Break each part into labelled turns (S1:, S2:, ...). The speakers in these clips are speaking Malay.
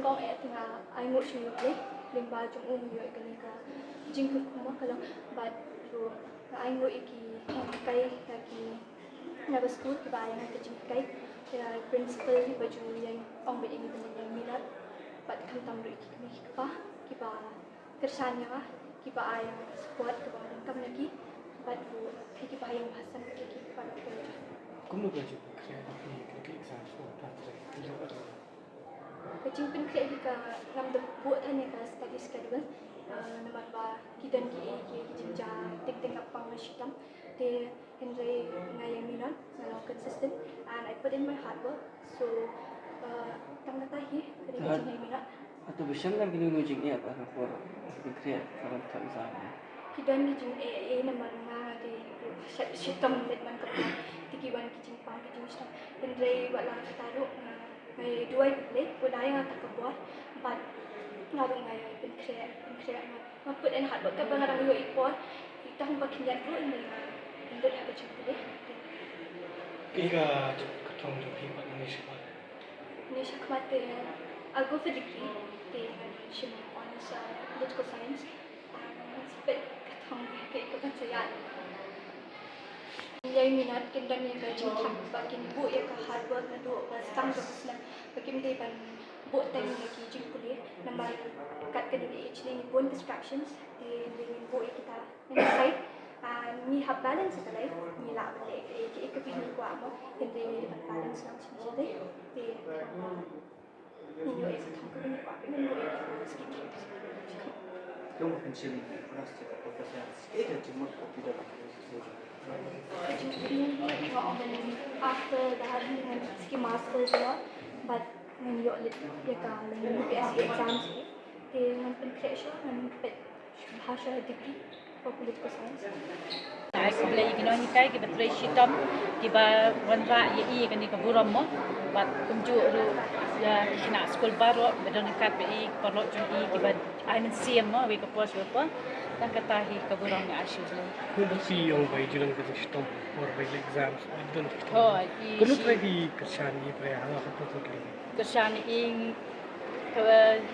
S1: kong tengah ai ngut syu Blei limba jong yo ka jing ku kuma kalau but ro ai ngut iki kai ki na school ki ba yang ka jing kai principal di baju yang ong be ini yang minat but kan tam ro iki ki ba kersanya ki ba ai support ki ba kam lagi but ro ki ba yang hasan ki ba
S2: Kamu belajar ke exam semua tak
S1: Kecing pun kira kita ngam de buat hanya ka study schedule nama ba kidan ki jinja tik apa ngasihkan te Henry ngayang minan ngalau consistent and I put in my hard work so tang tahi dari kecing minan
S3: atau bersama dengan kini nujing apa for kira kalau tak exam
S1: kidan ki jing nama nga de sistem met man ka tikiwan ki jing pang ki jing sistem Henry wala taruh may dua Blei budaya yang tak kebuat, but ngarung ayah pencreat put in hard work kapag ngarang yo ipon, itang bakinyan ko ini indot ada cakap
S2: Ika ketong tu pipa ni siapa?
S1: Ni sakmat I'll go for degree di Shimon honors political science and split ketong ke kebangsaan. Yang minat kindan yang kajing bakin bu yang hard work na do bastang terus na bakin day ban bu time lagi jing kuliah nama kat ke di ni pun distractions di bu kita yang side and ni have balance sa life ni la balik ke pini ko amo hindi ni balance lang sa day di ni yo is thong ko ni ko ni ko skip
S3: Kamu mungkin sini pasti profesional sekali cuma kopi dah
S1: after that ski masters but when you UPSC exams they want to create and bhasha degree for political science
S4: ai ko Blei Nonghikai ki Blei shitam ki ba wanra ye kan ni ka Burom mo bat kumju ru ya kina school baro bedon kat be perlo jun ki ba ai men siam mo we ka pos we pa dan katahi ka Burom ni asyus le
S2: Kamu si yang baik jualan ke sistem or baik exam itu nanti.
S4: oh
S2: Kamu lagi kerjaan ni pernah apa tu lagi?
S4: kerjaan ing ke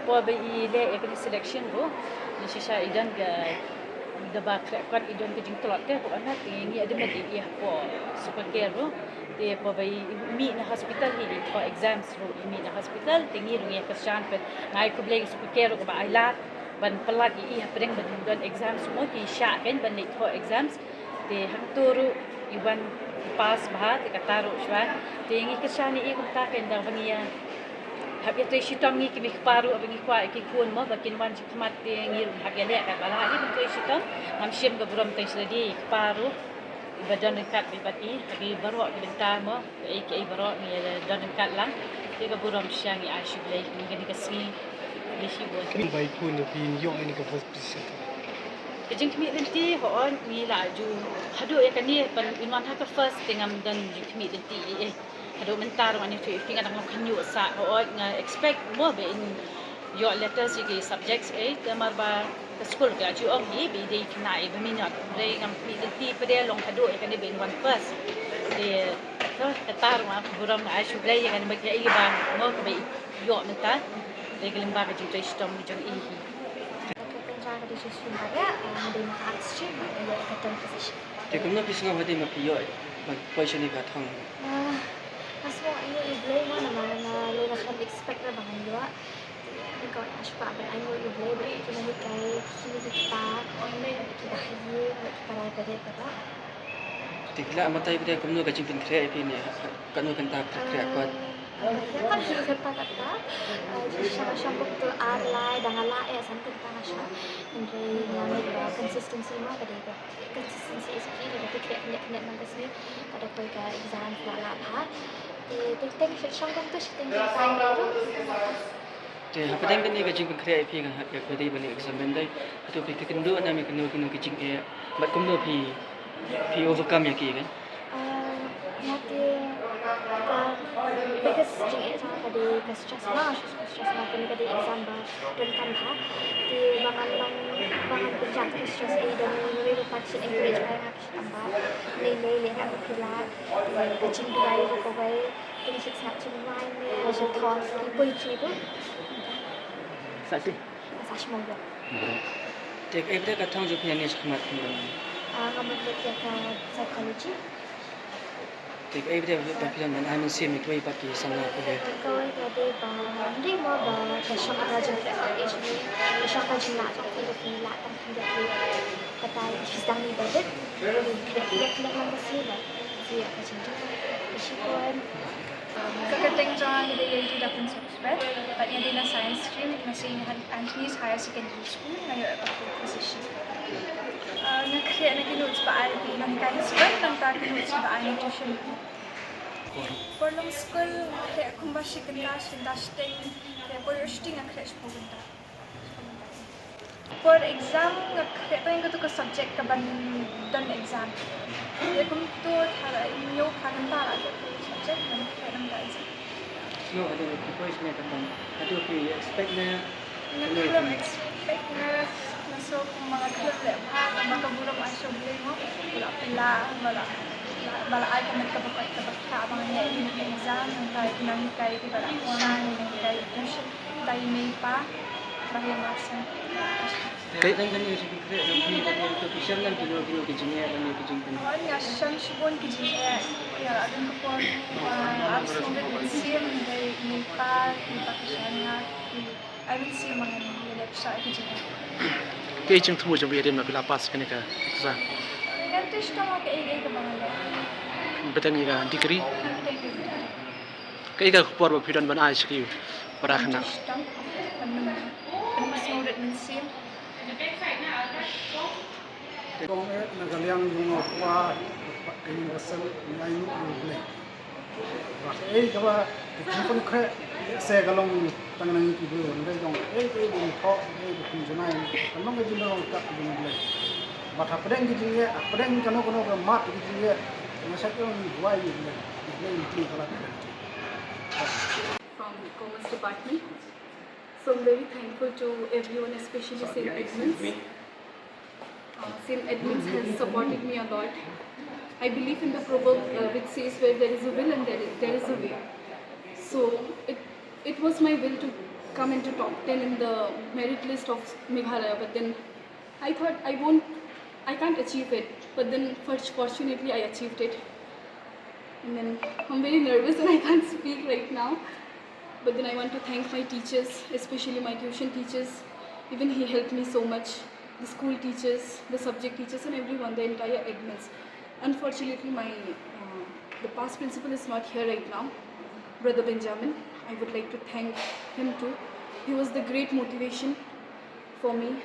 S4: po be le ekni selection ro ni sisa idan ga da ba kan idan ke jing tolot ke ko anak tingi ada medi ia po super care ro te po be mi na hospital hi for exams ro mi na hospital tingi ro ya kerjaan pe ngai ko Blei super care ko ba ailat ban pelat ia pedeng ban don exams semua ki syak kan ban lit for exams te hanturu iban pas bahat te kataru shwa tingi kerjaan ni ko ta kan da bangia habis tu shitam ni kimi paru abang ikwa ki kun mo bakin wan khmat te ngir habia le ka bala ni tu shitam mam shim ga Burom te sedi paru badan dekat bi bati abi baro ki benta mo ki baro ni dan dekat lang te ga Burom syang ni asyik Blei ni ga dikasih di sibo
S2: Kamu baik pun tapi yo ini ke first position.
S4: kejing kimi denti ho ni laju hadu ya kan ni pan inwan ha ka first tengam dan kimi denti Hado mentar mani tu finga dang kanyu sa o expect mo be in your letters you subjects kamar ba ke school ke aju om ni be dei kinai be minat dei ngam mi ti pede long hado kan be in one first de to ketar ma Burom na asu Blei kan ba ke ba mo be yo mentar de gelimba ke jitu sistem jong i
S1: pencara di susun ada di arts stream ada ketemu position
S3: Jadi kamu nak pisang apa dia mapi yo position ni katang
S1: Asmo ini Blei mana mana lo nak expect lah bang juga. Kau yang suka beranggul Blei itu nanti kayak sini kita kita haji kita ada berapa.
S3: Jadi lah amat tapi dia kamu nak kacing kreatif ini kamu kan tak kreatif kuat.
S1: Kan sih kata sama-sama tu arlai dengan lai sangat kita ngasih. Jadi yang consistency mah tadi itu. Consistency is key. Jadi kreatif mana sih? Ada kau ke exam lala apa? Ting syang tu ting time baru.
S3: Jadi apa yang kini kacing kreatif yang yang beri balik exam benda itu pergi kendu anda mi kendu kacing buat kamu pi overcome ya kan?
S1: Nanti because jing sama tadi stress lah kini tadi exam dan kan di bangan lang bahan berjam stress dan mereka patut encourage mereka tambah nilai nak berkelat kecil bayi berkawai ini sikap cemai ni macam thos kipu itu
S3: Saksi.
S1: semua
S3: Tek ebda katang jo piani khmat pun.
S1: kamu belajar psikologi
S3: Tek ebda papilan man amin sim ikoi paki samla ko le.
S1: kau ada bahan dia mau bahan kesok raja age ni kesok raja nak jadi pula tak tidak kata sedang ni betul kira-kira mana sih lah dia macam tu meskipun
S5: Kakating jangan kita jadi dapat subscribe, but yang di science stream masih Anthony's Higher Secondary School ngayon aku position. Nakaya na kinuts pa albi Nonghikai school nang ta kinuts pa ani tuition. Burom school kaya kung ba siya dasting kaya por sting ang crash po ganda. For exam kaya tayong ko subject ka ban don exam. Kaya kung to tara inyo kaganda ako subject man kaya nang guys.
S3: No, ada kipois na katang. Ado pi expect na
S5: Nag-club expect na so kung mga club ha kung makaburom ay so Blei mo wala ay ka nagkabakot abang niya yung exam ng tayo Nonghikai di ba ako na Nonghikai tuition tayo may pa bahaya masa
S3: Kay tang kani si pikre no pi ko official lang kino ki jinge kani ki jing kani.
S5: Noon nga siyang subon ki Jia kaya adun ko po absolute museum may pa siya nga I will see mga lecture ki Jia
S2: Kay jing tumo jang biadem na pila pas kani ka. Sa.
S5: Ganito siya mga kaigay ka mga
S2: Betang ira degree.
S5: Thank you.
S2: Kay ka por ba pidan ban ai skill. Para kana.
S6: Kung nagaliang yung kwa universal ngay nung Blei. Bakit kaba kung kaya sa galong tangan ng ibu nday yung yung talk yung junay kanong yung junay ka yung Blei. Baka pedang gijinge pedang kano mat gijinge masak yung buai yung Blei yung kala.
S7: From Commerce Department. So I'm very thankful to everyone, especially St. Edmunds. St. Edmunds has supported me a lot. I believe in the proverb which says where there is a will and there is a way. So it was my will to come into top 10 in the merit list of Meghalaya, but then I thought I can't achieve it. But then fortunately I achieved it. And then I'm very nervous and I can't speak right now. But then I want to thank my teachers, especially my tuition teachers. Even he helped me so much. The school teachers, the subject teachers and everyone, the entire admins. Unfortunately, the past principal is not here right now, Brother Benjamin. I would like to thank him too. He was the great motivation for me.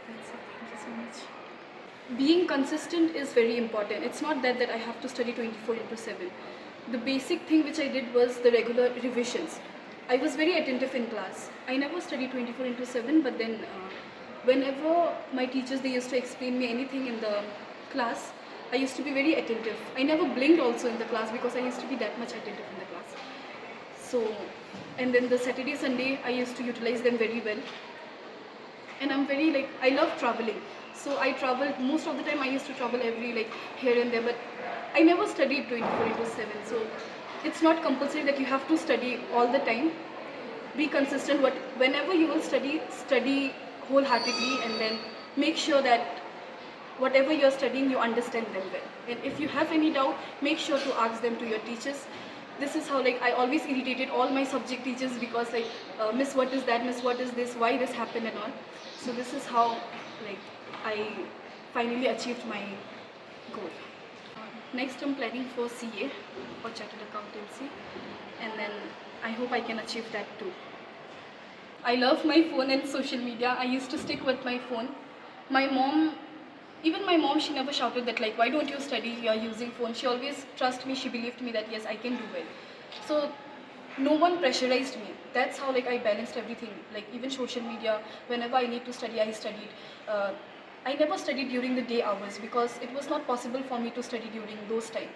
S7: That's it. Thank you so much. Being consistent is very important. It's not that I have to study 24/7. The basic thing which I did was the regular revisions. I was very attentive in class. I never studied 24/7, but then whenever my teachers, they used to explain me anything in the class, I used to be very attentive. I never blinked also in the class because I used to be that much attentive in the class. So, and then the Saturday, Sunday, I used to utilize them very well. And I'm very I love traveling. So I traveled, most of the time I used to travel every here and there, but I never studied 24/7. So it's not compulsory that you have to study all the time. Be consistent. Whenever you will study wholeheartedly, and then make sure that whatever you're studying, you understand them well. And if you have any doubt, make sure to ask them to your teachers. This is how I always irritated all my subject teachers because Miss, what is that? Miss, what is this? Why this happened and all. So this is how I finally achieved my goal. Next I'm planning for CA or Chartered Accountancy, and then I hope I can achieve that too. I love my phone and social media. I used to stick with my phone. Even my mom, she never shouted that why don't you study, you're using phone. She always trusted me, she believed me that yes, I can do well. So no one pressurized me. That's how I balanced everything. Even social media, whenever I need to study, I studied. I never studied during the day hours because it was not possible for me to study during those time.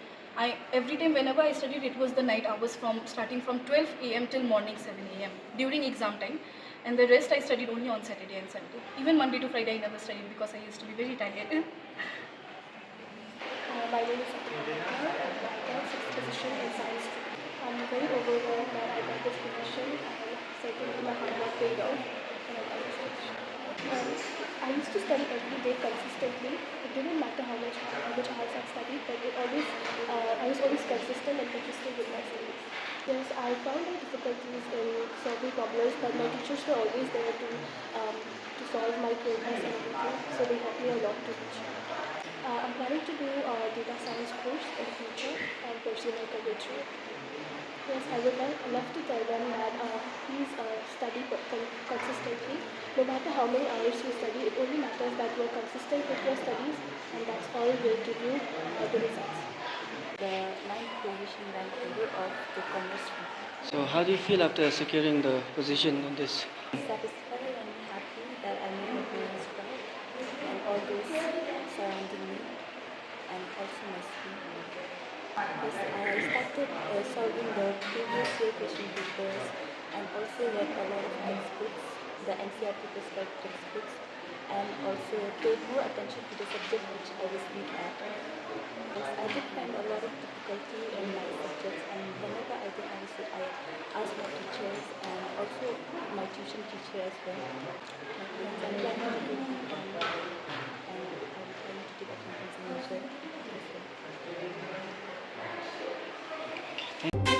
S7: Every time whenever I studied, it was the night hours starting from 12 AM till morning 7 AM during exam time. And the rest I studied only on Saturday and Sunday. Even Monday to Friday I never studied because I used to be very tired.
S1: My name is Samla. I got 6th position in science stream. I'm very overwhelmed that I got this position. I certainly my hard work paid off and I got this position. I used to study every day consistently. It didn't matter how much hours I studied, but I was always consistent and persistent with my studies. Yes, I found out difficulties in solving problems, but my teachers were always there to solve my progress and everything, so they helped me a lot to reach. I'm planning to do a data science course in the future and pursue my career through it. Yes, I would love to tell them that please study consistently. No matter how many hours you study, it only matters that you are consistent with your studies, and that's all will give you the results.
S8: The 9th position rank holder of the commerce stream.
S3: So how do you feel after securing the position in this?
S8: Satisfied and happy that I made my parents proud and all those surrounding me and also my school. Yes, I started solving the previous year question papers and also read a lot of textbooks, the NCERT prescribed textbooks, and also paid more attention to the subject which I was weak at. Yes, I did find a lot of difficulty in my subjects, and whenever I did answer, I asked my teachers and also my tuition teacher as well. My friends, I'm planning to do Burom, and I'm planning to take accountancy major as well.